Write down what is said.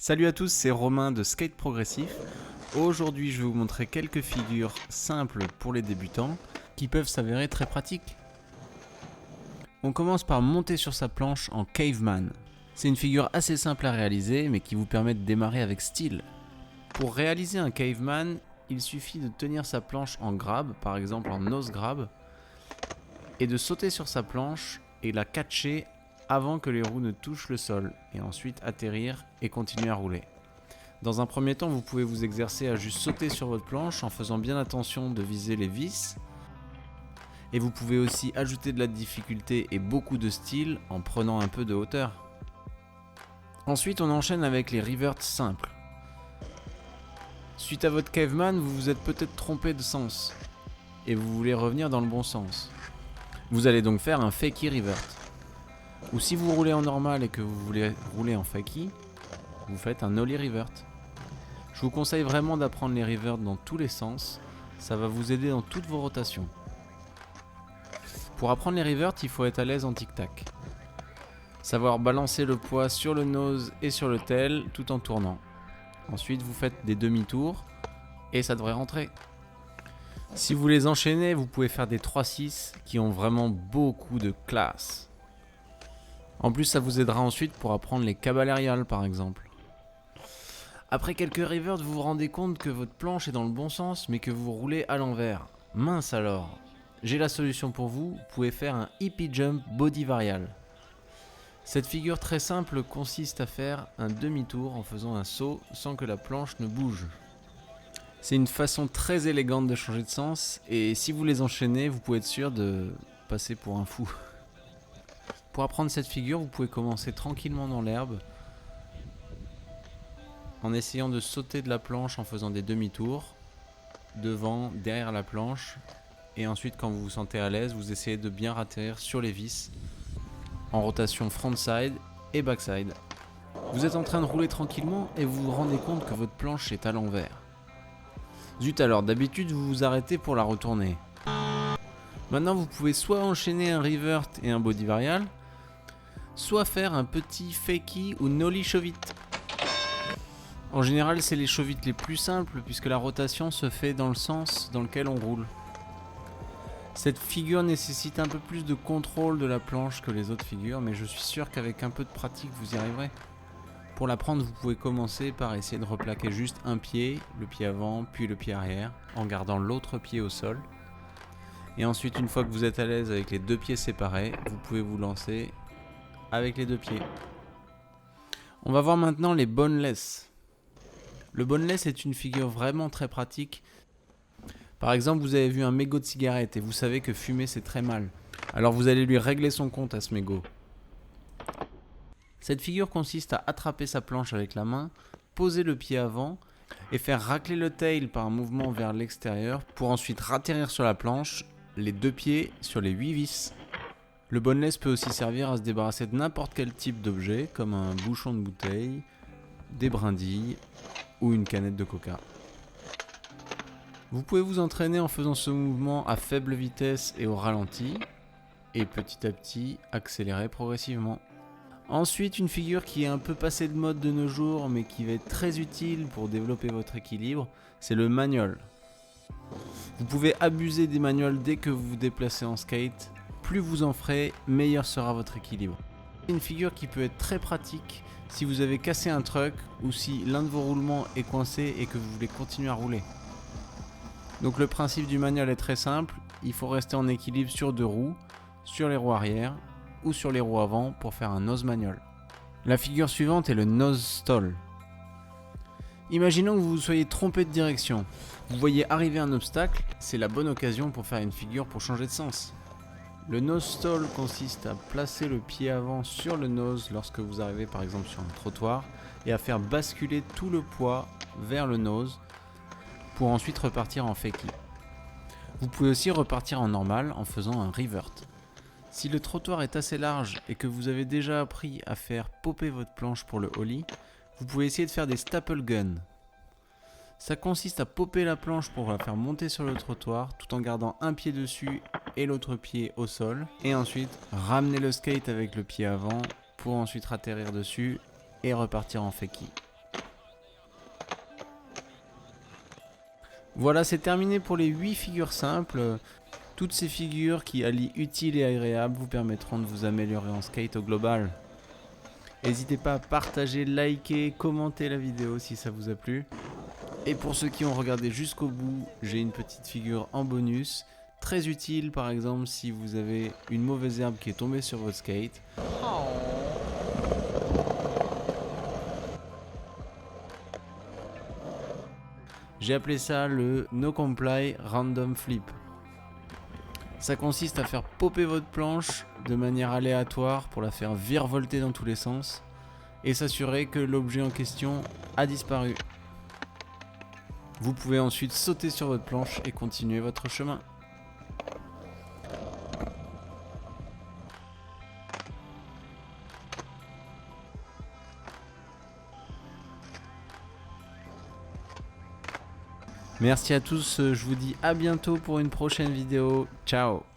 Salut à tous, c'est Romain de Skate Progressif. Aujourd'hui, je vais vous montrer quelques figures simples pour les débutants qui peuvent s'avérer très pratiques. On commence par monter sur sa planche en caveman. C'est une figure assez simple à réaliser mais qui vous permet de démarrer avec style. Pour réaliser un caveman, il suffit de tenir sa planche en grab, par exemple en nose grab, et de sauter sur sa planche et la catcher avant que les roues ne touchent le sol, et ensuite atterrir et continuer à rouler. Dans un premier temps, vous pouvez vous exercer à juste sauter sur votre planche en faisant bien attention de viser les vis, et vous pouvez aussi ajouter de la difficulté et beaucoup de style en prenant un peu de hauteur. Ensuite, on enchaîne avec les reverts simples. Suite à votre caveman, vous vous êtes peut-être trompé de sens, et vous voulez revenir dans le bon sens. Vous allez donc faire un fakie revert. Ou si vous roulez en normal et que vous voulez rouler en fakie, vous faites un ollie revert. Je vous conseille vraiment d'apprendre les reverts dans tous les sens, ça va vous aider dans toutes vos rotations. Pour apprendre les reverts, il faut être à l'aise en tic-tac. Savoir balancer le poids sur le nose et sur le tail tout en tournant. Ensuite, vous faites des demi-tours et ça devrait rentrer. Si vous les enchaînez, vous pouvez faire des 3-6 qui ont vraiment beaucoup de classe. En plus, ça vous aidera ensuite pour apprendre les cabalériales par exemple. Après quelques reverts, vous vous rendez compte que votre planche est dans le bon sens mais que vous roulez à l'envers. Mince alors. J'ai la solution pour vous, vous pouvez faire un hippie jump body varial. Cette figure très simple consiste à faire un demi-tour en faisant un saut sans que la planche ne bouge. C'est une façon très élégante de changer de sens et si vous les enchaînez, vous pouvez être sûr de passer pour un fou. Pour apprendre cette figure, vous pouvez commencer tranquillement dans l'herbe en essayant de sauter de la planche en faisant des demi-tours devant, derrière la planche et ensuite quand vous vous sentez à l'aise, vous essayez de bien atterrir sur les vis en rotation frontside et backside. Vous êtes en train de rouler tranquillement et vous vous rendez compte que votre planche est à l'envers. Zut alors, d'habitude vous vous arrêtez pour la retourner. Maintenant vous pouvez soit enchaîner un revert et un body varial, soit faire un petit fakie ou nollie chevit. En général c'est les chevites les plus simples puisque la rotation se fait dans le sens dans lequel on roule. Cette figure nécessite un peu plus de contrôle de la planche que les autres figures, mais je suis sûr qu'avec un peu de pratique vous y arriverez. Pour l'apprendre, vous pouvez commencer par essayer de replaquer juste un pied, le pied avant, puis le pied arrière, en gardant l'autre pied au sol. Et ensuite, une fois que vous êtes à l'aise avec les deux pieds séparés, vous pouvez vous lancer avec les deux pieds. On va voir maintenant les boneless. Le boneless est une figure vraiment très pratique. Par exemple, vous avez vu un mégot de cigarette et vous savez que fumer c'est très mal. Alors vous allez lui régler son compte à ce mégot. Cette figure consiste à attraper sa planche avec la main, poser le pied avant et faire racler le tail par un mouvement vers l'extérieur pour ensuite ratterrir sur la planche, les deux pieds sur les 8 vis. Le boneless peut aussi servir à se débarrasser de n'importe quel type d'objet comme un bouchon de bouteille, des brindilles ou une canette de coca. Vous pouvez vous entraîner en faisant ce mouvement à faible vitesse et au ralenti, et petit à petit accélérer progressivement. Ensuite, une figure qui est un peu passée de mode de nos jours, mais qui va être très utile pour développer votre équilibre, c'est le manual. Vous pouvez abuser des manuals dès que vous vous déplacez en skate, plus vous en ferez, meilleur sera votre équilibre. C'est une figure qui peut être très pratique si vous avez cassé un truck ou si l'un de vos roulements est coincé et que vous voulez continuer à rouler. Donc le principe du manual est très simple, il faut rester en équilibre sur deux roues, sur les roues arrière ou sur les roues avant pour faire un nose manual. La figure suivante est le nose stall. Imaginons que vous vous soyez trompé de direction. Vous voyez arriver un obstacle, c'est la bonne occasion pour faire une figure pour changer de sens. Le nose stall consiste à placer le pied avant sur le nose lorsque vous arrivez par exemple sur un trottoir et à faire basculer tout le poids vers le nose pour ensuite repartir en fakie. Vous pouvez aussi repartir en normal en faisant un revert. Si le trottoir est assez large et que vous avez déjà appris à faire popper votre planche pour le ollie, vous pouvez essayer de faire des staple guns. Ça consiste à popper la planche pour la faire monter sur le trottoir tout en gardant un pied dessus et l'autre pied au sol et ensuite ramener le skate avec le pied avant pour ensuite atterrir dessus et repartir en fakie. Voilà, c'est terminé pour les 8 figures simples. Toutes ces figures qui allient utile et agréable vous permettront de vous améliorer en skate au global. N'hésitez pas à partager, liker, commenter la vidéo si ça vous a plu. Et pour ceux qui ont regardé jusqu'au bout, j'ai une petite figure en bonus, très utile par exemple si vous avez une mauvaise herbe qui est tombée sur votre skate. J'ai appelé ça le No Comply Random Flip. Ça consiste à faire popper votre planche de manière aléatoire pour la faire virevolter dans tous les sens et s'assurer que l'objet en question a disparu. Vous pouvez ensuite sauter sur votre planche et continuer votre chemin. Merci à tous, je vous dis à bientôt pour une prochaine vidéo. Ciao!